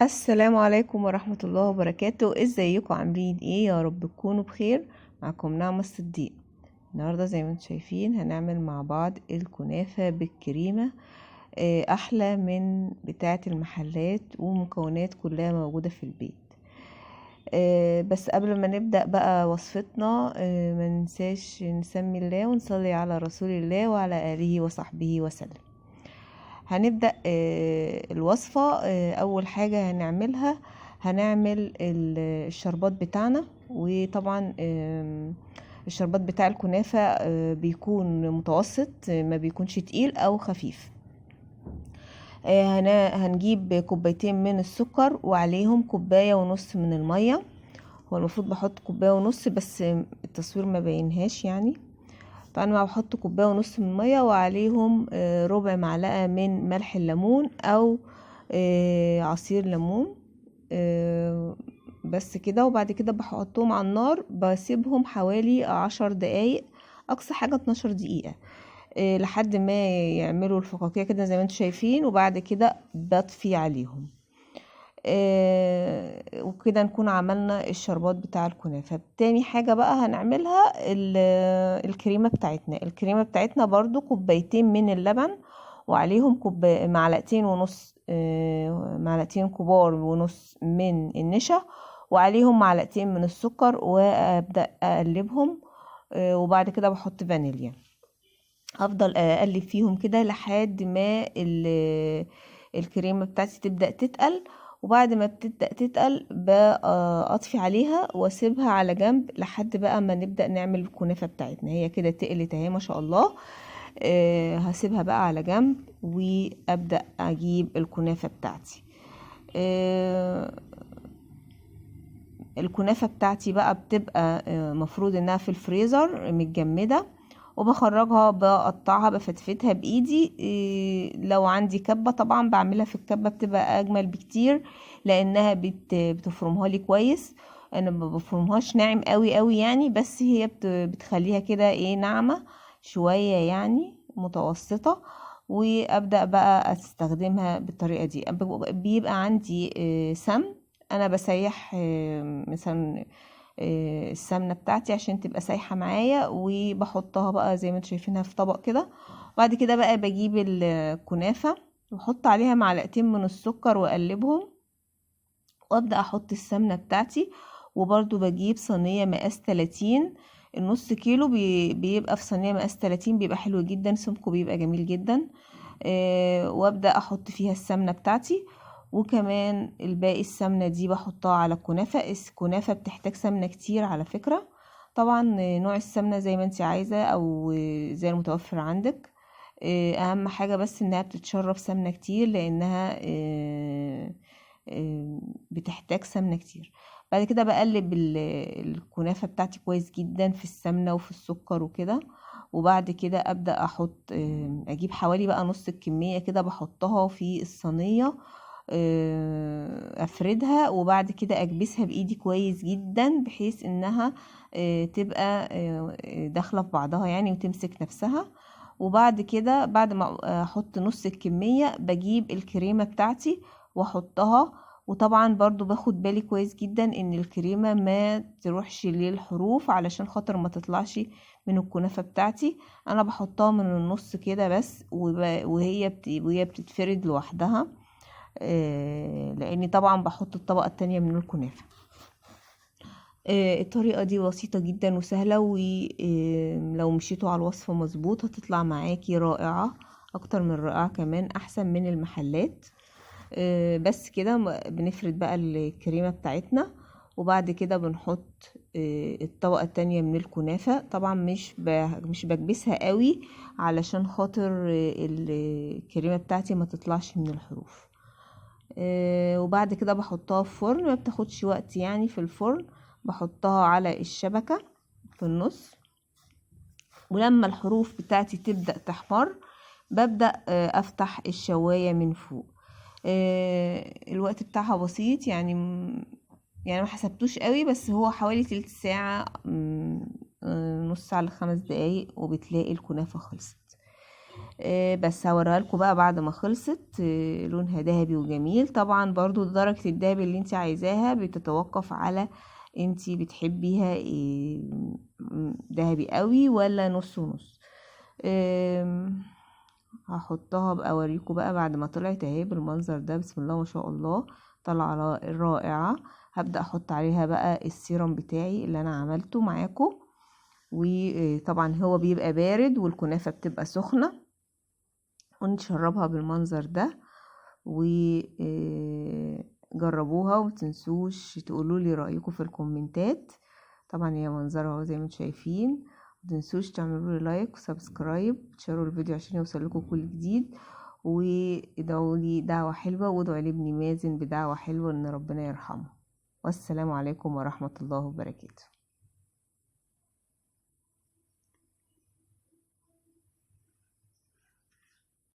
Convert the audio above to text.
السلام عليكم ورحمة الله وبركاته. ازيكم عاملين ايه؟ يا رب تكونوا بخير. معكم نعمة الصديق. النهاردة زي ما انتم شايفين هنعمل مع بعض الكنافة بالكريمة. احلى من بتاعة المحلات ومكونات كلها موجودة في البيت. بس قبل ما نبدأ بقى وصفتنا، ما ننساش نسمي الله ونصلي على رسول الله وعلى آله وصحبه وسلم. هنبدأ الوصفة. أول حاجة هنعملها، هنعمل الشربات بتاعنا. وطبعا الشربات بتاع الكنافة بيكون متوسط، ما بيكونش تقيل أو خفيف. هنجيب كوبايتين من السكر وعليهم كوباية ونص من المية. هو المفروض بحط كوباية ونص، بس التصوير ما بينهاش يعني. فانا بحط كوبايه ونص من الميه وعليهم ربع معلقه من ملح الليمون او عصير ليمون. بس كده. وبعد كده بحطهم على النار، بسيبهم حوالي 10 دقايق، اقصى حاجه 12 دقيقه، لحد ما يعملوا الفقاقيع كده زي ما انتم شايفين. وبعد كده بطفي عليهم. وكده نكون عملنا الشربات بتاع الكنافة. تاني حاجة بقى هنعملها الكريمة بتاعتنا. الكريمة بتاعتنا برضو كوبايتين من اللبن وعليهم معلقتين ونص، معلقتين كبار ونص من النشا، وعليهم معلقتين من السكر، وابدأ اقلبهم. وبعد كده بحط فانيليا. افضل اقلب فيهم كده لحد ما الكريمة بتاعتي تبدأ تتقل. وبعد ما بتبدأ تتقل بأطفي عليها واسيبها على جنب لحد بقى ما نبدأ نعمل الكنافة بتاعتنا. هي كده تقلت اهي ما شاء الله. هسيبها بقى على جنب وابدأ اجيب الكنافة بتاعتي. الكنافة بتاعتي بقى بتبقى مفروض انها في الفريزر متجمدة، وبخرجها بقطعها بفتفتها بايدي. لو عندي كبة طبعا بعملها في الكبة، بتبقى اجمل بكتير لانها بتفرمها لي كويس. انا ما بفرمهاش ناعم قوي قوي يعني، بس هي بتخليها كده ايه، ناعمة شوية يعني، متوسطة. وابدأ بقى استخدمها بالطريقة دي. بيبقى عندي سمن. انا بسيح مثلا السمنه بتاعتي عشان تبقى سايحه معايا، وبحطها بقى زي ما انتم شايفينها في طبق كده. وبعد كده بقى بجيب الكنافه واحط عليها معلقتين من السكر واقلبهم، وابدا احط السمنه بتاعتي. وبرضو بجيب صينيه مقاس 30، النص كيلو بيبقى في صينيه مقاس 30، بيبقى حلو جدا، سمكه بيبقى جميل جدا. وابدا احط فيها السمنه بتاعتي. وكمان الباقي السمنه دي بحطها على الكنافه. الكنافه بتحتاج سمنه كتير على فكره. طبعا نوع السمنه زي ما انت عايزه او زي المتوفر عندك. اهم حاجه بس انها بتتشرب سمنه كتير، لانها بتحتاج سمنه كتير. بعد كده بقلب الكنافه بتاعتي كويس جدا في السمنه وفي السكر وكده. وبعد كده ابدا احط، اجيب حوالي بقى نص الكميه كده بحطها في الصينيه، افردها. وبعد كده اكبسها بايدي كويس جدا بحيث انها تبقى داخله في بعضها يعني وتمسك نفسها. وبعد كده بعد ما احط نص الكميه بجيب الكريمه بتاعتي واحطها. وطبعا برضو باخد بالي كويس جدا ان الكريمه ما تروحش للحروف علشان خاطر ما تطلعش من الكنافه بتاعتي. انا بحطها من النص كده بس، وهي بتتفرد لوحدها. لاني طبعا بحط الطبقه التانية من الكنافه. الطريقه دي بسيطه جدا وسهله، ولو مشيتوا على الوصفه مظبوط هتطلع معاكي رائعه، اكتر من رائعه، كمان احسن من المحلات. بس كده بنفرد بقى الكريمه بتاعتنا. وبعد كده بنحط الطبقه التانية من الكنافه. طبعا مش بكبسها قوي علشان خاطر الكريمه بتاعتي ما تطلعش من الحروف. وبعد كده بحطها في فرن، ما بتاخدش وقت يعني في الفرن. بحطها على الشبكة في النص، ولما الحروف بتاعتي تبدأ تحمر ببدأ افتح الشواية من فوق. الوقت بتاعها بسيط يعني، يعني ما حسبتوش قوي، بس هو حوالي تلت ساعة، نص ساعة ل5 دقايق وبتلاقي الكنافة خلصت. بس هوريها لكم بقى بعد ما خلصت. لونها ذهبي وجميل. طبعا برضو درجة الذهب اللي انت عايزاها بتتوقف على انت بتحبيها ذهبي قوي ولا نص ونص. هحطها بقى اوريكم بقى بعد ما طلعت اهي بالمنظر ده. بسم الله ما شاء الله، طالعه رائعه. هبدأ احط عليها بقى السيرم بتاعي اللي انا عملته معاكم. وطبعا هو بيبقى بارد والكنافة بتبقى سخنة، ونشربها بالمنظر ده. وجربوها ومتنسوش تقولولي رأيكم في الكومنتات. طبعا هي منظرها زي ما انتم شايفين. متنسوش تعملوا لي لايك وسبسكرايب، تشاركوا الفيديو عشان يوصل لكم كل جديد. وادعوا لي دعوة حلوة، وادعوا لابني مازن بدعوة حلوة ان ربنا يرحمه. والسلام عليكم ورحمة الله وبركاته.